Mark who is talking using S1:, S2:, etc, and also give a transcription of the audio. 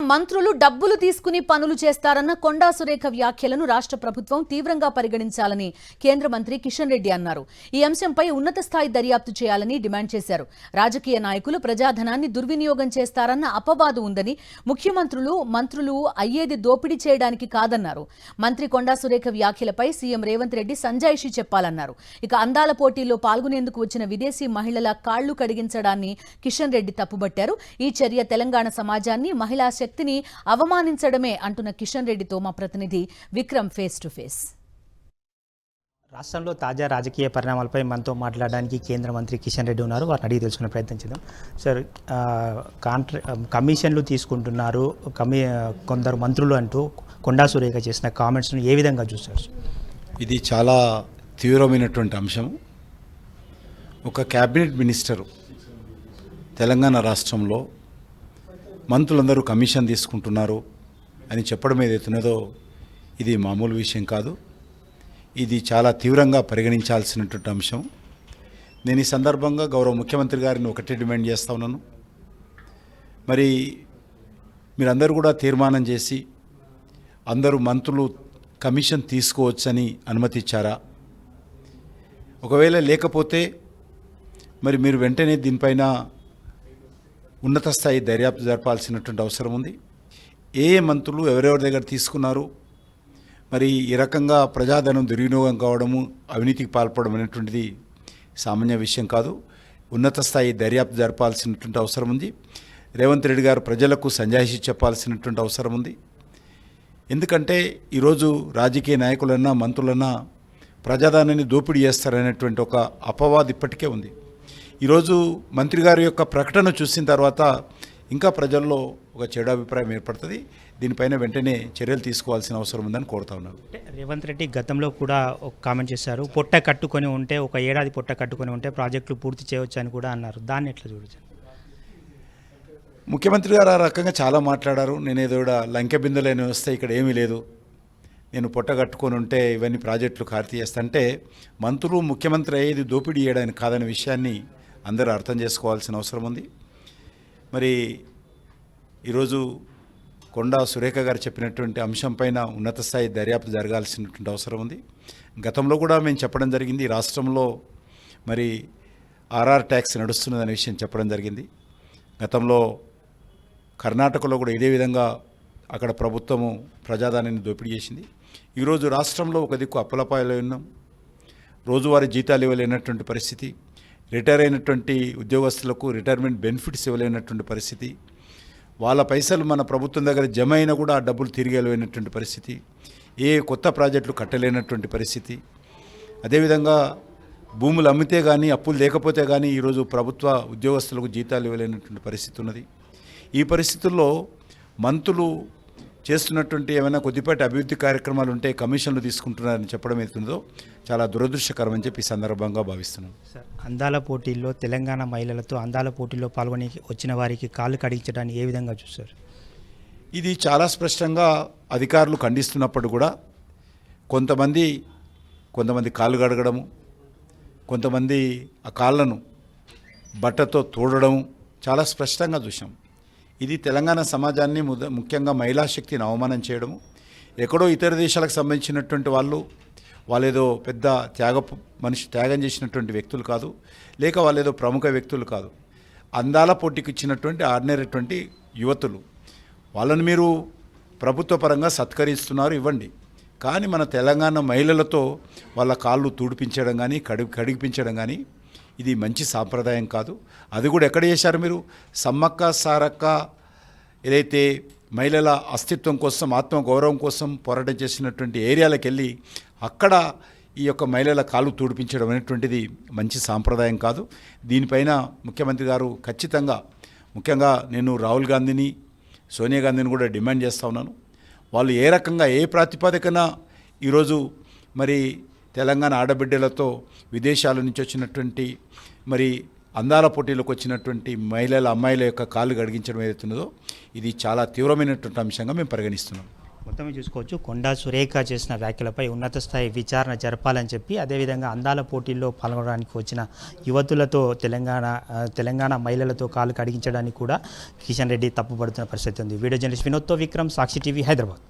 S1: మంత్రులు డబ్బులు తీసుకుని పనులు చేస్తారన్న కొండా సురేఖ వ్యాఖ్యలను రాష్ట్ర ప్రభుత్వం తీవ్రంగా పరిగణించాలని కేంద్ర మంత్రి కిషన్ రెడ్డి అన్నారు. ఈ అంశంపై ఉన్నత స్థాయి దర్యాప్తు చేయాలని డిమాండ్ చేశారు. రాజకీయ నాయకులు ప్రజాధనాన్ని దుర్వినియోగం చేస్తారన్న అపవాదు ఉందని, మంత్రులు అయ్యేది దోపిడీ చేయడానికి కాదన్నారు. మంత్రి కొండా సురేఖ వ్యాఖ్యలపై సీఎం రేవంత్ రెడ్డి సంజాయిషీ చెప్పాలన్నారు. ఇక అందాల పోటీల్లో పాల్గొనేందుకు వచ్చిన విదేశీ మహిళల కాళ్లు కడిగించడాన్ని కిషన్ రెడ్డి తప్పుబట్టారు. ఈ చర్య తెలంగాణ సమాజాన్ని, మహిళా శక్తిని అవమానించడమే అంటున్న కిషన్ రెడ్డితో మా ప్రతినిధి విక్రమ్ ఫేస్ టు ఫేస్.
S2: రాష్ట్రంలో తాజా రాజకీయ పరిణామాలపై మనతో మాట్లాడడానికి కేంద్ర మంత్రి కిషన్ రెడ్డి ఉన్నారు. వారిని అడిగి తెలుసుకునే ప్రయత్నం చేద్దాం. సార్, కమిషన్లు తీసుకుంటున్నారు కొందరు మంత్రులు అంటూ కొండా సురేఖ చేసిన కామెంట్స్ను ఏ విధంగా చూస్తారు?
S3: ఇది చాలా తీవ్రమైనటువంటి అంశం. ఒక క్యాబినెట్ మినిస్టరు తెలంగాణ రాష్ట్రంలో మంత్రులందరూ కమిషన్ తీసుకుంటున్నారు అని చెప్పడం ఏదైతున్నదో ఇది మామూలు విషయం కాదు. ఇది చాలా తీవ్రంగా పరిగణించాల్సినటువంటి అంశం. నేను ఈ సందర్భంగా గౌరవ ముఖ్యమంత్రి గారిని ఒకటే డిమాండ్ చేస్తూ ఉన్నాను. మరి మీరందరూ కూడా తీర్మానం చేసి అందరూ మంత్రులు కమిషన్ తీసుకోవచ్చని అనుమతి ఇచ్చారా? ఒకవేళ లేకపోతే మరి మీరు వెంటనే దీనిపైన ఉన్నత స్థాయి దర్యాప్తు జరపాల్సినటువంటి అవసరం ఉంది. ఏ మంత్రులు ఎవరెవరి దగ్గర తీసుకున్నారు, మరి ఈ రకంగా ప్రజాధనం దుర్వినియోగం కావడము, అవినీతికి పాల్పడడం అనేటువంటిది సామాన్య విషయం కాదు. ఉన్నత స్థాయి దర్యాప్తు జరపాల్సినటువంటి అవసరం ఉంది. రేవంత్ రెడ్డి గారు ప్రజలకు సంజాయిషీ చెప్పాల్సినటువంటి అవసరం ఉంది. ఎందుకంటే ఈరోజు రాజకీయ నాయకులన్నా మంత్రులన్నా ప్రజాధనాన్ని దోపిడీ చేస్తారనేటువంటి ఒక అపవాదు ఇప్పటికే ఉంది. ఈరోజు మంత్రి గారి యొక్క ప్రకటన చూసిన తర్వాత ఇంకా ప్రజల్లో ఒక చెడు అభిప్రాయం ఏర్పడుతుంది. దీనిపైన వెంటనే చర్యలు తీసుకోవాల్సిన అవసరం ఉందని కోరుతా ఉన్నాను.
S2: రేవంత్ రెడ్డి గతంలో కూడా ఒక కామెంట్ చేశారు. పొట్ట కట్టుకొని ఉంటే, ఒక ఏడాది పొట్ట కట్టుకొని ఉంటే ప్రాజెక్టులు పూర్తి చేయవచ్చు అని కూడా అన్నారు. దాన్ని ఎట్లా చూడొచ్చు?
S3: ముఖ్యమంత్రి గారు ఆ రకంగా చాలా మాట్లాడారు. నేనేదో లంకె బిందులైన వస్తే ఇక్కడ ఏమీ లేదు, నేను పొట్ట కట్టుకొని ఉంటే ఇవన్నీ ప్రాజెక్టులు ఖాళీ చేస్తుంటే మంత్రులు ముఖ్యమంత్రి అయ్యేది దోపిడీ చేయడానికి కాదనే విషయాన్ని అందరూ అర్థం చేసుకోవాల్సిన అవసరం ఉంది. మరి ఈరోజు కొండా సురేఖ గారు చెప్పినటువంటి అంశం పైన ఉన్నత స్థాయి దర్యాప్తు జరగాల్సినటువంటి అవసరం ఉంది. గతంలో కూడా మేము చెప్పడం జరిగింది, రాష్ట్రంలో మరి ఆర్ఆర్ ట్యాక్స్ నడుస్తున్నదనే విషయం చెప్పడం జరిగింది. గతంలో కర్ణాటకలో కూడా ఇదే విధంగా అక్కడ ప్రభుత్వము ప్రజాధనాన్ని దోపిడీ చేసింది. ఈరోజు రాష్ట్రంలో ఒక దిక్కు అప్పులపాయలో ఉన్నాం, రోజువారీ జీతాలు ఇవ్వలేనటువంటి పరిస్థితి, రిటైర్ అయినటువంటి ఉద్యోగస్తులకు రిటైర్మెంట్ బెనిఫిట్స్ ఇవ్వలేనటువంటి పరిస్థితి, వాళ్ళ పైసలు మన ప్రభుత్వం దగ్గర జమ అయినా కూడా ఆ డబ్బులు తిరిగి వెళ్ళలేనటువంటి పరిస్థితి, ఏ కొత్త ప్రాజెక్టులు కట్టలేనటువంటి పరిస్థితి, అదేవిధంగా భూములు అమ్మితే కానీ అప్పులు లేకపోతే కానీ ఈరోజు ప్రభుత్వ ఉద్యోగస్తులకు జీతాలు ఇవ్వలేనటువంటి పరిస్థితి ఉన్నది. ఈ పరిస్థితుల్లో మంత్రులు చేస్తున్నటువంటి ఏమైనా కొద్దిపాటి అభివృద్ధి కార్యక్రమాలు ఉంటే కమిషన్లు తీసుకుంటున్నారని చెప్పడం అవుతుందో చాలా దురదృష్టకరం అని చెప్పి ఈ సందర్భంగా భావిస్తున్నాను.
S2: సార్, అందాల పోటీల్లో తెలంగాణ మహిళలతో అందాల పోటీల్లో పాల్గొని వచ్చిన వారికి కాళ్ళు కడిగించడాన్ని ఏ విధంగా చూస్తారు?
S3: ఇది చాలా స్పష్టంగా అధికారులు ఖండిస్తున్నప్పుడు కూడా కొంతమంది కాళ్ళు కడగడము, కొంతమంది ఆ కాళ్ళను బట్టతో తోడడం చాలా స్పష్టంగా చూసాం. ఇది తెలంగాణ సమాజాన్ని ముఖ్యంగా మహిళా శక్తిని అవమానం చేయడము. ఎక్కడో ఇతర దేశాలకు సంబంధించినటువంటి వాళ్ళేదో పెద్ద త్యాగం చేసినటువంటి వ్యక్తులు కాదు, లేక వాళ్ళేదో ప్రముఖ వ్యక్తులు కాదు. అందాల పోటీకి ఇచ్చినటువంటి ఆర్డినరీ యువతులు. వాళ్ళని మీరు ప్రభుత్వ పరంగా సత్కరిస్తున్నారు, ఇవ్వండి. కానీ మన తెలంగాణ మహిళలతో వాళ్ళ కాళ్ళు తుడిపించడం కానీ కడిగిపించడం కానీ ఇది మంచి సాంప్రదాయం కాదు. అది కూడా ఎక్కడ చేశారు మీరు? సమ్మక్క సారక్క ఏదైతే మహిళల అస్తిత్వం కోసం, ఆత్మగౌరవం కోసం పోరాటం చేసినటువంటి ఏరియాలకు వెళ్ళి అక్కడ ఈ యొక్క మహిళల కాళ్ళు తుడిపించడం అనేటువంటిది మంచి సాంప్రదాయం కాదు. దీనిపైన ముఖ్యమంత్రి గారు ఖచ్చితంగా, ముఖ్యంగా నేను రాహుల్ గాంధీని, సోనియా గాంధీని కూడా డిమాండ్ చేస్తూ ఉన్నాను. వాళ్ళు ఏ రకంగా ఏ ప్రాతిపదికన ఈరోజు మరి తెలంగాణ ఆడబిడ్డలతో విదేశాల నుంచి వచ్చినటువంటి మరి అందాల పోటీలకు వచ్చినటువంటి అమ్మాయిల యొక్క కాళ్ళు గడిగించడం ఏదైతున్నదో ఇది చాలా తీవ్రమైనటువంటి అంశంగా మేము పరిగణిస్తున్నాం.
S2: మొత్తం చూసుకోవచ్చు కొండా సురేఖ చేసిన వ్యాఖ్యలపై ఉన్నత స్థాయి విచారణ జరపాలని చెప్పి అదేవిధంగా అందాల పోటీల్లో పాల్గొనడానికి వచ్చిన యువతులతో తెలంగాణ మహిళలతో కాలు కడిగించడానికి కూడా కిషన్ రెడ్డి తప్పుపడుతున్న పరిస్థితి ఉంది. వీడియో జర్నలిస్ట్ వినోద్తో విక్రమ్, సాక్షి టీవీ, హైదరాబాద్.